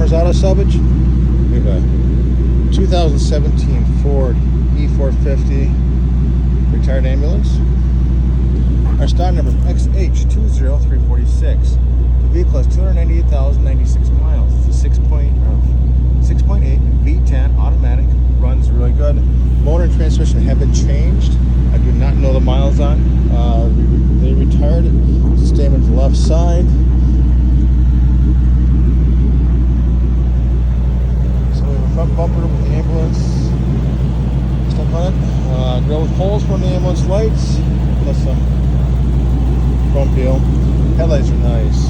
Farmers Auto Salvage. We have a 2017 Ford E450 retired ambulance. Our start number is Xh20346. The vehicle has 298,096 miles. It's a 6.8 V10 automatic. Runs really good. Motor and transmission have been changed. I do not know the miles on. They retired it. It's damaged left side. So we have a front bumper with the ambulance stuff on it. Grill with holes from the ambulance lights, plus some chrome peel. Headlights are nice.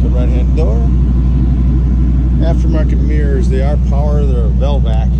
Good right hand door. Aftermarket mirrors, they are power, they're Velvac.